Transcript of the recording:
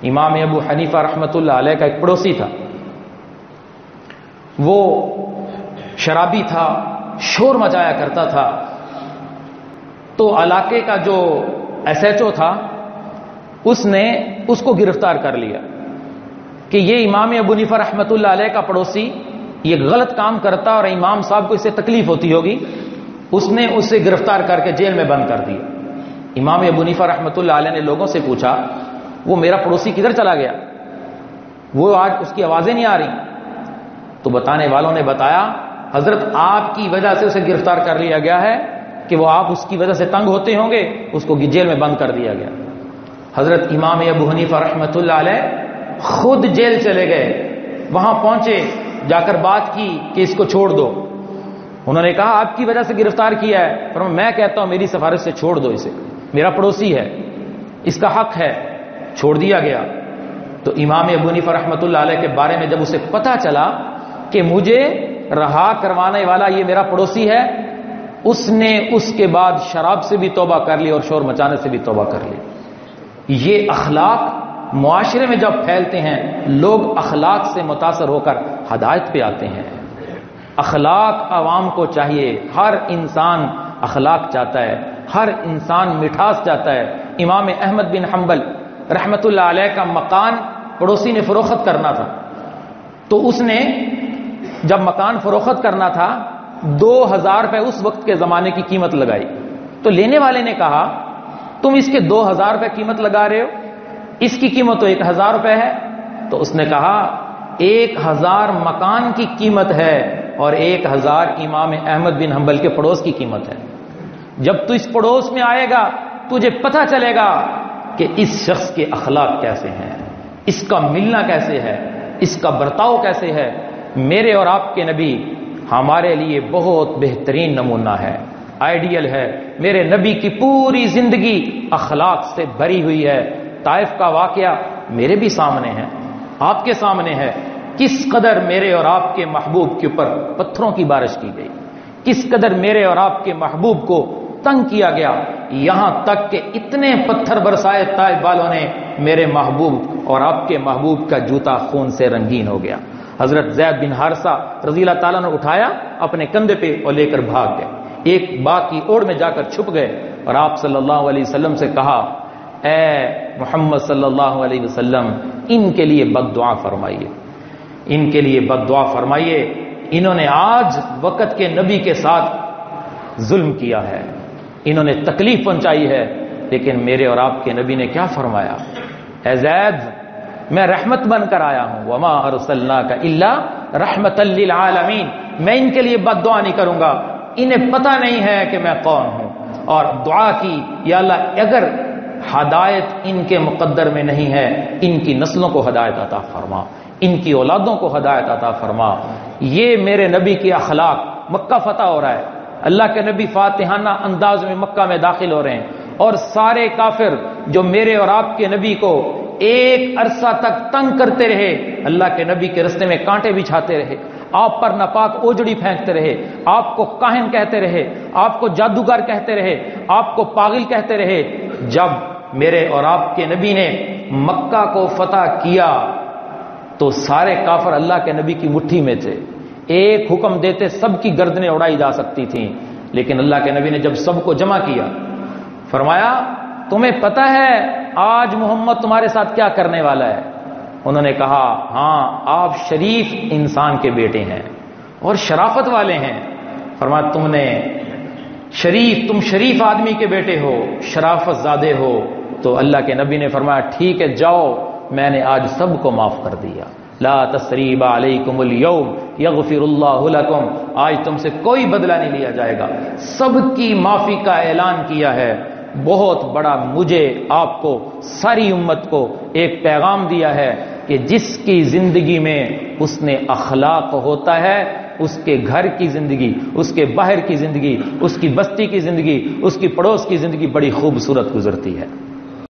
امام ابو حنیفہ رحمۃ اللہ علیہ کا ایک پڑوسی تھا، وہ شرابی تھا، شور مچایا کرتا تھا. تو علاقے کا جو ایس ایچ او تھا اس نے اس کو گرفتار کر لیا کہ یہ امام ابو حنیفہ رحمۃ اللہ علیہ کا پڑوسی یہ غلط کام کرتا اور امام صاحب کو اس سے تکلیف ہوتی ہوگی. اس نے اسے گرفتار کر کے جیل میں بند کر دیا. امام ابو حنیفہ رحمۃ اللہ علیہ نے لوگوں سے پوچھا وہ میرا پڑوسی کدھر چلا گیا، وہ آج اس کی آوازیں نہیں آ رہی. تو بتانے والوں نے بتایا حضرت آپ کی وجہ سے اسے گرفتار کر لیا گیا ہے کہ وہ آپ اس کی وجہ سے تنگ ہوتے ہوں گے، اس کو جیل میں بند کر دیا گیا. حضرت امام ابو حنیفہ رحمۃ اللہ علیہ خود جیل چلے گئے، وہاں پہنچے، جا کر بات کی کہ اس کو چھوڑ دو. انہوں نے کہا آپ کی وجہ سے گرفتار کیا ہے، پر میں کہتا ہوں میری سفارش سے چھوڑ دو، اسے میرا پڑوسی ہے، اس کا حق ہے. چھوڑ دیا گیا. تو امام ابو حنیفہ رحمۃ اللہ علیہ کے بارے میں جب اسے پتہ چلا کہ مجھے رہا کروانے والا یہ میرا پڑوسی ہے، اس نے اس کے بعد شراب سے بھی توبہ کر لی اور شور مچانے سے بھی توبہ کر لی. یہ اخلاق معاشرے میں جب پھیلتے ہیں لوگ اخلاق سے متاثر ہو کر ہدایت پہ آتے ہیں. اخلاق عوام کو چاہیے، ہر انسان اخلاق چاہتا ہے، ہر انسان مٹھاس چاہتا ہے. امام احمد بن حنبل رحمت اللہ علیہ کا مکان پڑوسی نے فروخت کرنا تھا. تو اس نے جب مکان فروخت کرنا تھا 2000 روپے اس وقت کے زمانے کی قیمت لگائی. تو لینے والے نے کہا تم اس کے 2000 روپے قیمت لگا رہے ہو، اس کی قیمت تو 1000 روپے ہے. تو اس نے کہا 1000 مکان کی قیمت ہے اور 1000 امام احمد بن حنبل کے پڑوس کی قیمت ہے. جب تو اس پڑوس میں آئے گا تجھے پتہ چلے گا کہ اس شخص کے اخلاق کیسے ہیں، اس کا ملنا کیسے ہے، اس کا برتاؤ کیسے ہے. میرے اور آپ کے نبی ہمارے لیے بہت بہترین نمونہ ہے، آئیڈیل ہے. میرے نبی کی پوری زندگی اخلاق سے بھری ہوئی ہے. طائف کا واقعہ میرے بھی سامنے ہے، آپ کے سامنے ہے. کس قدر میرے اور آپ کے محبوب کے اوپر پتھروں کی بارش کی گئی، کس قدر میرے اور آپ کے محبوب کو تنگ کیا گیا، یہاں تک کہ اتنے پتھر برسائے طائف والوں نے میرے محبوب اور آپ کے محبوب کا جوتا خون سے رنگین ہو گیا. حضرت زید بن حارثہ رضی اللہ تعالیٰ نے اٹھایا اپنے کندھے پہ اور لے کر بھاگ گئے. ایک باغ کی اوڑ میں جا کر چھپ گئے اور آپ صلی اللہ علیہ وسلم سے کہا اے محمد صلی اللہ علیہ وسلم ان کے لیے بد دعا فرمائیے، ان کے لیے بد دعا فرمائیے. انہوں نے آج وقت کے نبی کے ساتھ ظلم کیا ہے، انہوں نے تکلیف پہنچائی ہے، لیکن میرے اور آپ کے نبی نے کیا فرمایا، اے زید میں رحمت بن کر آیا ہوں، وما ارسلناک الا رحمتا للعالمین. میں ان کے لیے بد دعا نہیں کروں گا، انہیں پتہ نہیں ہے کہ میں کون ہوں. اور دعا کی یا اللہ اگر ہدایت ان کے مقدر میں نہیں ہے ان کی نسلوں کو ہدایت عطا فرما، ان کی اولادوں کو ہدایت عطا فرما. یہ میرے نبی کی اخلاق. مکہ فتح ہو رہا ہے، اللہ کے نبی فاتحانہ انداز میں مکہ میں داخل ہو رہے ہیں اور سارے کافر جو میرے اور آپ کے نبی کو ایک عرصہ تک تنگ کرتے رہے، اللہ کے نبی کے رستے میں کانٹے بچھاتے رہے، آپ پر ناپاک اوجڑی پھینکتے رہے، آپ کو کاہن کہتے رہے، آپ کو جادوگر کہتے رہے، آپ کو پاگل کہتے رہے. جب میرے اور آپ کے نبی نے مکہ کو فتح کیا تو سارے کافر اللہ کے نبی کی مٹھی میں تھے. ایک حکم دیتے سب کی گردنیں اڑائی جا سکتی تھیں، لیکن اللہ کے نبی نے جب سب کو جمع کیا فرمایا تمہیں پتہ ہے آج محمد تمہارے ساتھ کیا کرنے والا ہے؟ انہوں نے کہا ہاں آپ شریف انسان کے بیٹے ہیں اور شرافت والے ہیں. فرمایا تم شریف آدمی کے بیٹے ہو، شرافت زادے ہو. تو اللہ کے نبی نے فرمایا ٹھیک ہے جاؤ، میں نے آج سب کو معاف کر دیا. لا تثریب علیکم اليوم یغفر اللہ لکم. آج تم سے کوئی بدلہ نہیں لیا جائے گا، سب کی معافی کا اعلان کیا ہے. بہت بڑا مجھے آپ کو ساری امت کو ایک پیغام دیا ہے کہ جس کی زندگی میں اس نے اخلاق ہوتا ہے اس کے گھر کی زندگی، اس کے باہر کی زندگی، اس کی بستی کی زندگی، اس کی پڑوس کی زندگی بڑی خوبصورت گزرتی ہے.